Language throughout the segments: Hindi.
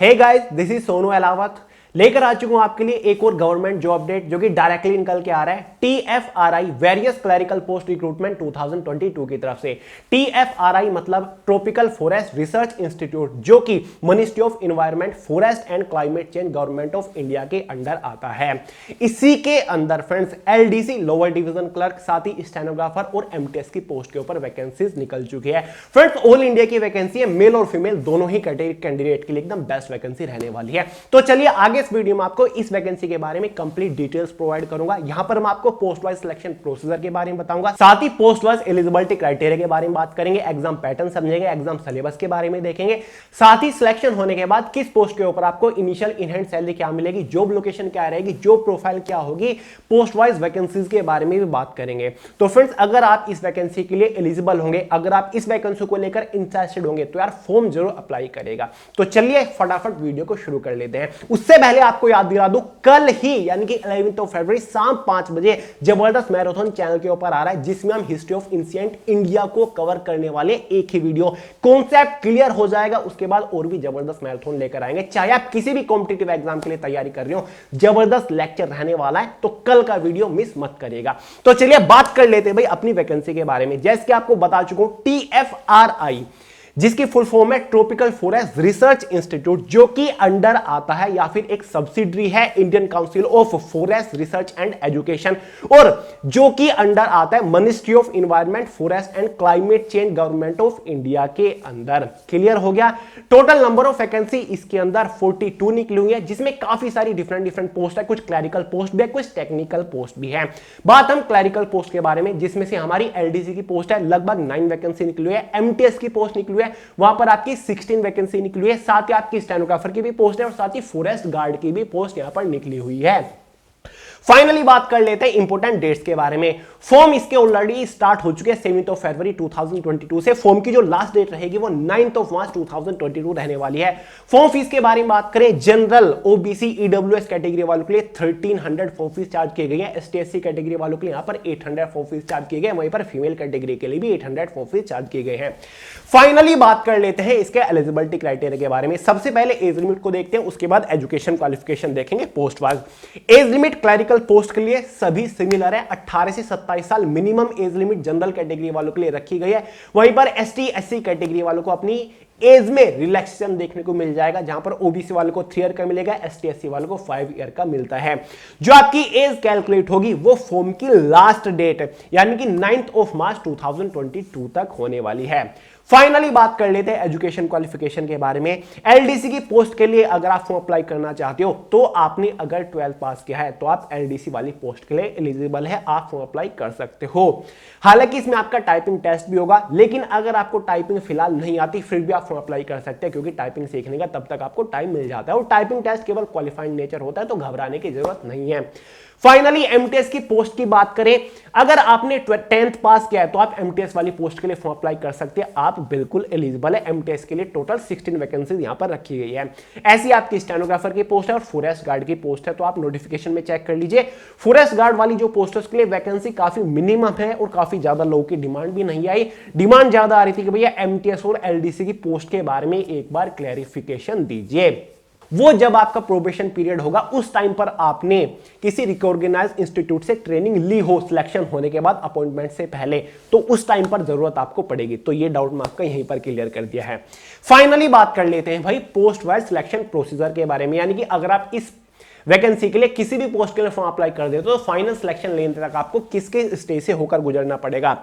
Hey guys, this is Sonu Alawat लेकर आ चुका हूं आपके लिए एक और गवर्नमेंट जॉब अपडेट जो कि डायरेक्टली निकल के आ रहा है TFRI various clerical post recruitment 2022 की तरफ से। TFRI मतलब ट्रॉपिकल फॉरेस्ट रिसर्च इंस्टीट्यूट, जो कि ministry of environment, forest and climate change, government of India के अंडर आता है। इसी के अंदर friends LDC lower division clerk, साथ ही स्टेनोग्राफर और MTS की पोस्ट के ऊपर वैकेंसीज निकल चुकी है। फ्रेंड्स ऑल इंडिया की वैकेंसी है, मेल और फीमेल दोनों ही कैंडिडेट के लिए एकदम बेस्ट वैकेंसी रहने वाली है। तो चलिए आगे इस वीडियो में आपको इस वैकेंसी के बारे में कंप्लीट डिटेल्स प्रोवाइड करूंगा। यहां पर मैं आपको पोस्ट वाइज सिलेक्शन प्रोसीजर के बारे में बताऊंगा, साथ ही पोस्ट वाइज एलिजिबिलिटी क्राइटेरिया के बारे में बात करेंगे, एग्जाम पैटर्न समझेंगे, एग्जाम सिलेबस के बारे में देखेंगे, साथ ही सिलेक्शन होने के बाद किस पोस्ट के ऊपर आपको इनिशियल इन हैंड सैलरी क्या मिलेगी, जॉब लोकेशन क्या रहेगी, जॉब प्रोफाइल क्या होगी, पोस्ट वाइज वैकेंसीज के बारे में भी बात करेंगे। तो फ्रेंड्स अगर आप इस वैकेंसी के लिए एलिजिबल होंगे, अगर आप इस वैकेंसी को लेकर इंटरेस्टेड होंगे तो यार फॉर्म जरूर अप्लाई करेगा। तो चलिए फटाफट वीडियो को शुरू कर लेते हैं। उससे पहले आपको याद दिला दूं, कल ही यानी कि 11 फरवरी शाम 5 बजे जबरदस्त मैराथन चैनल के ऊपर आ रहा है, जिसमें हम हिस्ट्री ऑफ एंशिएंट इंडिया को कवर करने वाले एक ही वीडियो, कॉन्सेप्ट क्लियर हो जाएगा। उसके बाद और भी जबरदस्त मैराथन लेकर आएंगे। चाहे आप किसी भी कॉम्पिटिटिव एग्जाम के लिए तैयारी कर रहे हो, जबरदस्त लेक्चर रहने वाला है, तो कल का वीडियो मिस मत करिएगा। तो चलिए बात कर लेते हैं भाई अपनी वैकेंसी के बारे में। जैसे कि आपको बता चुका हूं, TFRI जिसकी फुल फॉर्म है ट्रॉपिकल फॉरेस्ट रिसर्च इंस्टीट्यूट, जो कि अंडर आता है या फिर एक सब्सिडरी है Indian council of forest research and education, और जो कि अंडर आता है ministry of environment, forest and climate change, government of India के अंदर। क्लियर हो गया। टोटल नंबर ऑफ वैकेंसी इसके अंदर 42 निकली हुई है, जिसमें काफी सारी डिफरेंट पोस्ट है, कुछ क्लरिकल पोस्ट भी है, कुछ टेक्निकल पोस्ट भी है। बात हम क्लरिकल पोस्ट के बारे में, जिसमें से हमारी LDC की पोस्ट है, लगभग 9 वैकेंसी निकली हुई है। MTS की पोस्ट निकली है, वहां पर आपकी 16 वैकेंसी निकली है। साथ ही आपकी स्टेनोग्राफर की भी पोस्ट है और साथ ही फॉरेस्ट गार्ड की भी पोस्ट यहां पर निकली हुई है। फाइनली बात कर लेते हैं इंपोर्टेंट डेट्स के बारे में। फॉर्म इसके ऑलरेडी स्टार्ट हो चुके हैं 7 फरवरी 2022 से। फॉर्म की जो लास्ट डेट रहेगी वो 9 मार्च 2022 रहने वाली है। फॉर्म फीस के बारे में बात करें, जनरल, OBC, EWS कैटेगरी वालों के लिए 1300 फॉर्म फीस चार्ज किए गए हैं। ST/SC कैटेगरी वालों के लिए यहां पर 800 फॉर्म फीस चार्ज किए गए, वहीं पर फीमेल कैटेगरी के लिए भी 800 फॉर्म फीस चार्ज किए गए हैं। फाइनली बात कर लेते हैं इसके एलिजिबिलिटी क्राइटेरिया के बारे में। सबसे पहले एज लिमिट को देखते हैं, उसके बाद एजुकेशन क्वालिफिकेशन देखेंगे post wise. Age limit clerical post के लिए सभी सिमिलर है, 18 से 27 साल minimum age limit general category वालों के लिए रखी गई है। वहीं पर ST/SC कैटेगरी वालों को अपनी एज में रिलैक्सेशन देखने को मिल जाएगा, जहां पर OBC वालों को 3 ईयर का मिलेगा, ST/SC वालों को 5 ईयर का मिलता है। जो आपकी एज कैलकुलेट होगी वो फॉर्म की लास्ट डेट यानी कि 9 मार्च 2022 तक होने वाली है। फाइनली बात कर लेते हैं एजुकेशन क्वालिफिकेशन के बारे में। LDC की पोस्ट के लिए अगर आप फॉर्म अप्लाई करना चाहते हो तो आपने अगर 12th पास किया है तो आप LDC वाली पोस्ट के लिए एलिजिबल है, आप फॉर्म अप्लाई कर सकते हो। हालांकि इसमें आपका टाइपिंग टेस्ट भी होगा, लेकिन अगर आपको टाइपिंग फिलहाल नहीं आती फिर भी आप फॉर्म अप्लाई कर सकते हैं, क्योंकि टाइपिंग सीखने का तब तक आपको टाइम मिल जाता है और टाइपिंग टेस्ट केवल क्वालिफाइड नेचर होता है, तो घबराने की जरूरत नहीं है। फाइनली MTS की पोस्ट की बात करें, अगर आपने 10th पास किया है तो आप MTS वाली पोस्ट के लिए फॉर्म अप्लाई कर सकते हैं, आप बिल्कुल एलिजिबल है। MTS के लिए टोटल 16 वैकेंसीज यहां पर रखी गई है। ऐसी आपकी स्टेनोग्राफर की पोस्ट है और फॉरेस्ट गार्ड की पोस्ट है, तो आप नोटिफिकेशन में चेक कर लीजिए। फॉरेस्ट गार्ड वाली जो पोस्ट है उसके लिए वैकेंसी काफी मिनिमम है और काफी ज्यादा लोगों की डिमांड भी नहीं आई। डिमांड ज्यादा आ रही थी कि भैया MTS और LDC की पोस्ट के बारे में एक बार क्लैरिफिकेशन दीजिए। वो जब आपका प्रोबेशन पीरियड होगा उस टाइम पर आपने किसी रिकॉग्नाइज्ड इंस्टीट्यूट से ट्रेनिंग ली हो सिलेक्शन होने के बाद, अपॉइंटमेंट से पहले, तो उस टाइम पर जरूरत आपको पड़ेगी। तो ये डाउट मैं आपका यहीं पर क्लियर कर दिया है। फाइनली बात कर लेते हैं भाई पोस्ट वाइज सिलेक्शन प्रोसीजर के बारे में, यानी कि अगर आप इस वैकेंसी के लिए किसी भी पोस्ट के लिए फॉर्म अप्लाई कर देते हो तो फाइनल सिलेक्शन लेने तक आपको किसके स्टेज से होकर गुजरना पड़ेगा।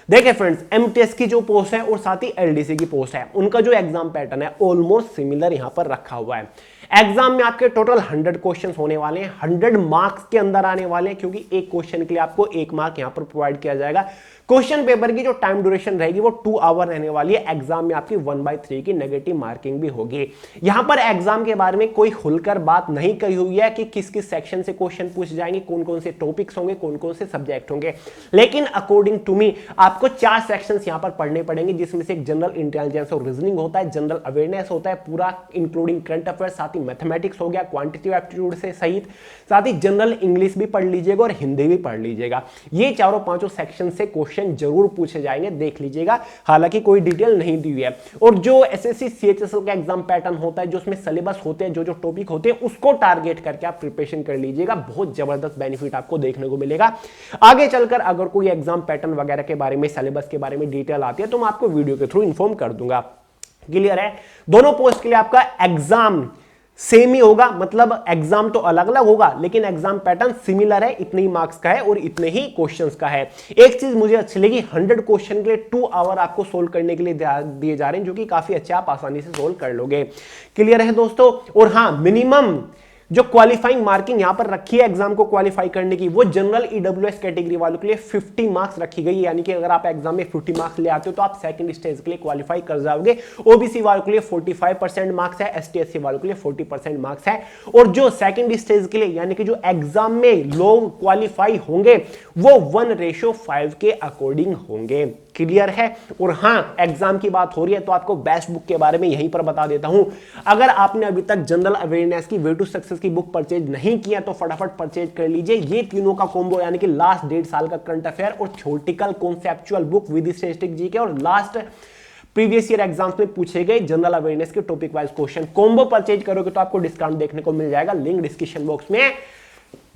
देखिए फ्रेंड्स, MTS की जो पोस्ट है और साथ ही LDC की पोस्ट है, उनका जो एग्जाम पैटर्न है ऑलमोस्ट सिमिलर यहां पर रखा हुआ है। एग्जाम में आपके टोटल 100 क्वेश्चंस होने वाले हैं, 100 मार्क्स के अंदर आने वाले हैं, क्योंकि एक क्वेश्चन के लिए आपको 1 मार्क यहां पर प्रोवाइड किया जाएगा। क्वेश्चन पेपर की जो टाइम ड्यूरेशन रहेगी वो 2 आवर रहने वाली है। एग्जाम में आपकी 1/3 की नेगेटिव मार्किंग भी होगी। यहां पर एग्जाम के बारे में कोई खुलकर बात नहीं कही हुई है, कि किस किस सेक्शन से क्वेश्चन पूछ जाएंगे, कौन कौन से टॉपिक्स होंगे, कौन कौन से सब्जेक्ट होंगे, लेकिन अकॉर्डिंग टू मी आपको 4 सेक्शंस यहां पर पढ़ने पड़ेंगे, जिसमें से एक जनरल इंटेलिजेंस और रीजनिंग होता है, जनरल अवेयरनेस होता है पूरा इंक्लूडिंग करंट अफेयर, साथ ही मैथमेटिक्स हो गया क्वांटिटेटिव एप्टीट्यूड से सहित, साथ ही जनरल इंग्लिश भी पढ़ लीजिएगा और हिंदी भी पढ़ लीजिएगा। ये चारों पांचों सेक्शन से क्वेश्चन जरूर पूछे जाएंगे, देख लीजिएगा, हालांकि कोई डिटेल नहीं दी हुई है। और जो एसएससी सीएचएसएल का एग्जाम पैटर्न होता है, जो उसमें सिलेबस होते हैं, जो जो टॉपिक होते हैं, उसको टारगेट करके आप प्रिपरेशन कर लीजिएगा, बहुत जबरदस्त बेनिफिट आपको देखने को मिलेगा। आगे चलकर अगर कोई एग्जाम पैटर्न वगैरह के बारे में, सिलेबस के बारे में डिटेल आती है तो मैं आपको वीडियो के थ्रू इन्फॉर्म कर दूंगा। क्लियर है? दोनों पोस्ट के लिए आपका एग्जाम सेम ही होगा, मतलब एग्जाम तो अलग अलग होगा लेकिन एग्जाम पैटर्न सिमिलर है, इतने ही मार्क्स का है और इतने ही क्वेश्चंस का है। एक चीज मुझे अच्छी लगी, 100 क्वेश्चन के लिए 2 आवर आपको सोल्व करने के लिए दिए जा रहे हैं, जो कि काफी अच्छे, आप आसानी से सोल्व कर लोगे। क्लियर है दोस्तों? और हाँ, मिनिमम जो क्वालिफाइंग मार्किंग यहां पर रखी है एग्जाम को क्वालिफाई करने की, वो जनरल ईडब्ल्यूएस कैटेगरी वालों के लिए 50 मार्क्स रखी गई है, यानी कि अगर आप एग्जाम में 50 मार्क्स ले आते हो तो आप सेकंड स्टेज के लिए क्वालिफाई कर जाओगे। ओबीसी वालों के लिए 45% मार्क्स है, एसटी एससी वालों के लिए 40% मार्क्स है, और जो सेकंड स्टेज के लिए यानी कि जो एग्जाम में लोग क्वालिफाई होंगे वो 1:5 के अकॉर्डिंग होंगे। क्लियर है? और हाँ, एग्जाम की बात हो रही है तो आपको बेस्ट बुक के बारे में यहीं पर बता देता हूं। अगर आपने अभी तक जनरल अवेयरनेस की वे टू सक्सेस की बुक परचेज नहीं किया तो फटाफट परचेज कर लीजिए। ये तीनों का कॉम्बो यानी कि लास्ट 1.5 साल का करंट अफेयर और theoretical conceptual book with statistics GK और लास्ट प्रीवियस ईयर एग्जाम्स में पूछे गए जनरल अवेयरनेस के topic wise question combo purchase करोगे तो आपको डिस्काउंट देखने को मिल जाएगा, लिंक डिस्क्रिप्शन बॉक्स में,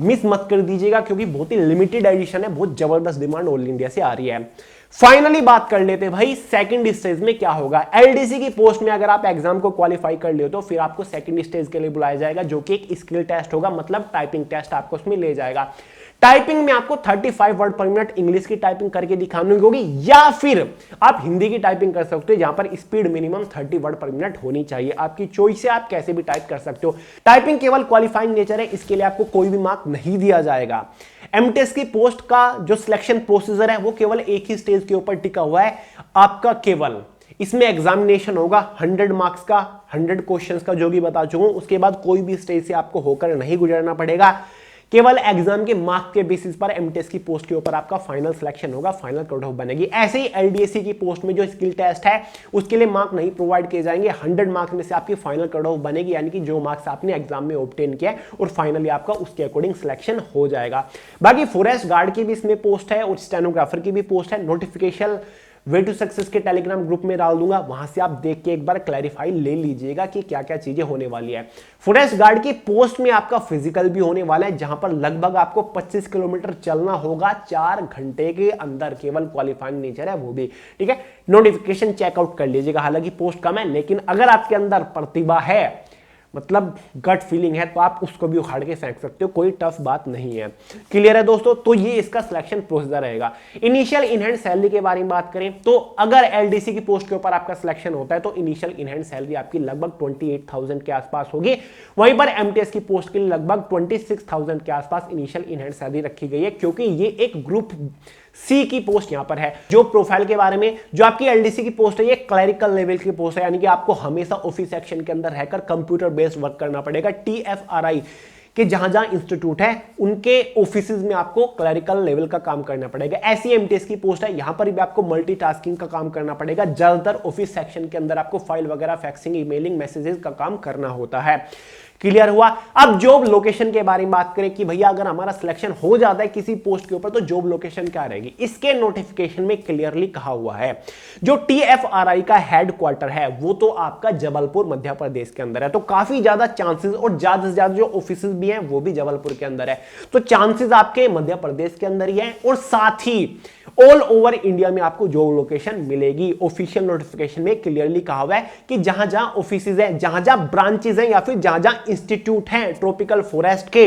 मिस मत कर दीजिएगा क्योंकि बहुत ही लिमिटेड एडिशन है, बहुत जबरदस्त डिमांड ऑल इंडिया से आ रही है। फाइनली बात कर लेते हैं भाई सेकंड स्टेज में क्या होगा। एलडीसी की पोस्ट में अगर आप एग्जाम को क्वालिफाई कर ले तो फिर आपको सेकंड स्टेज के लिए बुलाया जाएगा, जो कि एक स्किल टेस्ट होगा, मतलब टाइपिंग टेस्ट आपको उसमें ले जाएगा। टाइपिंग में आपको 35 वर्ड पर मिनट इंग्लिश की टाइपिंग करके दिखानी होगी, या फिर आप हिंदी की टाइपिंग कर सकते हो, जहां पर स्पीड मिनिमम 30 वर्ड पर मिनट होनी चाहिए। आपकी चॉइस है, आप कैसे भी टाइप कर सकते हो। टाइपिंग केवल क्वालिफाइंग नेचर है, इसके लिए आपको कोई भी मार्क नहीं दिया जाएगा। एमटेस की पोस्ट का जो सिलेक्शन प्रोसीजर है वो केवल एक ही स्टेज के ऊपर टिका हुआ है आपका, केवल इसमें एग्जामिनेशन होगा 100 मार्क्स का, 100 क्वेश्चंस का, जो भी बता चुका हूं। उसके बाद कोई भी स्टेज से आपको होकर नहीं गुजरना पड़ेगा, केवल एग्जाम के मार्क के बेसिस पर एमटेस की पोस्ट के ऊपर आपका फाइनल सिलेक्शन होगा, फाइनल कट ऑफ बनेगी। ऐसे ही एलडीएसी की पोस्ट में जो स्किल टेस्ट है उसके लिए मार्क नहीं प्रोवाइड किए जाएंगे, 100 मार्क्स में से आपकी फाइनल कट ऑफ बनेगी, यानी कि जो मार्क्स आपने एग्जाम में ऑब्टेन किया और फाइनली आपका उसके अकॉर्डिंग सिलेक्शन हो जाएगा। बाकी फॉरेस्ट गार्ड की भी इसमें पोस्ट है और स्टेनोग्राफर की भी पोस्ट है। नोटिफिकेशन वे टू सक्सेस के टेलीग्राम ग्रुप में डाल दूंगा, वहां से आप देख के एक बार क्लैरिफाई ले लीजिएगा कि क्या क्या चीजें होने वाली है। फॉरेस्ट गार्ड की पोस्ट में आपका फिजिकल भी होने वाला है, जहां पर लगभग आपको 25 किलोमीटर चलना होगा 4 घंटे के अंदर, केवल क्वालिफाइंग नेचर है वो भी, ठीक है। नोटिफिकेशन चेकआउट कर लीजिएगा, हालांकि पोस्ट कम है, लेकिन अगर आपके अंदर प्रतिभा है, मतलब गट फीलिंग है, तो आप उसको भी उखाड़ के फेंक सकते हो, कोई टफ बात नहीं है। क्लियर है दोस्तों? तो ये इसका सिलेक्शन प्रोसीजर रहेगा। इनिशियल इन हैंड सैलरी के बारे में बात करें तो अगर एलडीसी की पोस्ट के ऊपर आपका सिलेक्शन होता है तो इनिशियल इन हैंड सैलरी आपकी लगभग 28,000 के आसपास होगी। वहीं पर एमटीएस की पोस्ट के लिए लगभग 26,000 के आसपास इनिशियल इन हैंड सैलरी रखी गई है, क्योंकि ये एक ग्रुप सी की पोस्ट यहां पर है। जो प्रोफाइल के बारे में, जो आपकी एलडीसी की पोस्ट है ये क्लरिकल लेवल की पोस्ट है, यानी कि आपको हमेशा ऑफिस सेक्शन के अंदर रहकर कंप्यूटर बेस्ड वर्क करना पड़ेगा। टीएफआरआई के जहां जहां इंस्टीट्यूट है उनके ऑफिसेज में आपको क्लरिकल लेवल का काम करना पड़ेगा। ऐसी एमटीएस की पोस्ट है, यहां पर भी आपको मल्टीटास्किंग का काम करना पड़ेगा। ज्यादातर ऑफिस सेक्शन के अंदर आपको फाइल वगैरह, फैक्सिंग, ईमेलिंग, मैसेजेस का काम करना होता है। क्लियर हुआ? अब जॉब लोकेशन के बारे में बात करें कि भैया अगर हमारा सिलेक्शन हो जाता है किसी पोस्ट के ऊपर तो जॉब लोकेशन क्या रहेगी, इसके नोटिफिकेशन में क्लियरली कहा हुआ है जो टीएफआरआई का हेडक्वार्टर है वो तो आपका जबलपुर मध्य प्रदेश के अंदर है, तो काफी ज्यादा चांसेस, और ज्यादा से ज्यादा जो ऑफिस भी हैं वो भी जबलपुर के अंदर है, तो चांसेस आपके मध्य प्रदेश के अंदर ही है। और साथ ही ऑल ओवर इंडिया में आपको जॉब लोकेशन मिलेगी। ऑफिशियल नोटिफिकेशन में क्लियरली कहा हुआ है कि जहां जहां ऑफिसेज हैं, जहां जहां ब्रांचेस हैं, या फिर जहां जहां इंस्टीट्यूट हैं ट्रॉपिकल फॉरेस्ट के,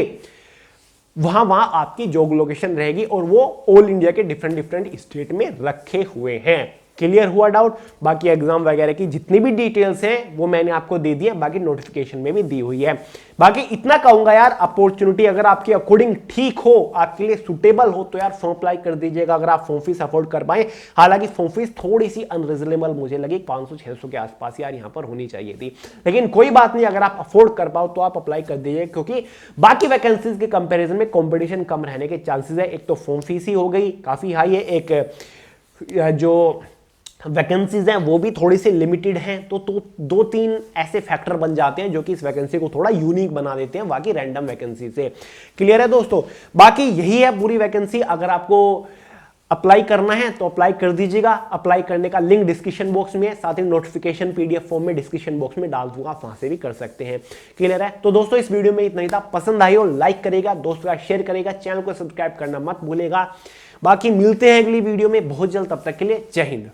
वहां वहां आपकी जॉब लोकेशन रहेगी, और वो ऑल इंडिया के डिफरेंट डिफरेंट स्टेट में रखे हुए हैं। क्लियर हुआ डाउट? बाकी एग्जाम वगैरह की जितनी भी डिटेल्स हैं वो मैंने आपको दे दी है, बाकी नोटिफिकेशन में भी दी हुई है। बाकी इतना कहूंगा यार, अपॉर्चुनिटी अगर आपके अकॉर्डिंग ठीक हो, आपके लिए सुटेबल हो, तो यार फॉर्म अप्लाई कर दीजिएगा अगर आप फॉर्म फीस अफोर्ड कर पाए। हालांकि फॉर्म फीस थोड़ी सी अनरिजनेबल मुझे लगी, 500-600 के आसपास यार यहां पर होनी चाहिए थी, लेकिन कोई बात नहीं, अगर आप अफोर्ड कर पाओ तो आप अप्लाई कर दीजिए, क्योंकि बाकी वैकेंसीज के कंपैरिजन में कंपटीशन कम रहने के चांसेस है। एक तो फॉर्म फीस ही हो गई काफी हाई है, एक जो वैकेंसीज हैं वो भी थोड़ी सी लिमिटेड हैं, तो 2-3 ऐसे फैक्टर बन जाते हैं जो कि इस वैकेंसी को थोड़ा यूनिक बना देते हैं बाकी रैंडम वैकेंसी से। क्लियर है दोस्तों? बाकी यही है पूरी वैकेंसी। अगर आपको अप्लाई करना है तो अप्लाई कर दीजिएगा। अप्लाई करने का लिंक डिस्क्रिप्शन बॉक्स में है, साथ ही नोटिफिकेशन पीडीएफ फॉर्म में डिस्क्रिप्शन बॉक्स में डाल दूंगा, वहां से भी कर सकते हैं। क्लियर है? तो दोस्तों इस वीडियो में इतना ही था। पसंद आई हो लाइक करेगा, दोस्तों का शेयर करेगा, चैनल को सब्सक्राइब करना मत भूलेगा। बाकी मिलते हैं अगली वीडियो में बहुत जल्द, तब तक के लिए जय हिंद।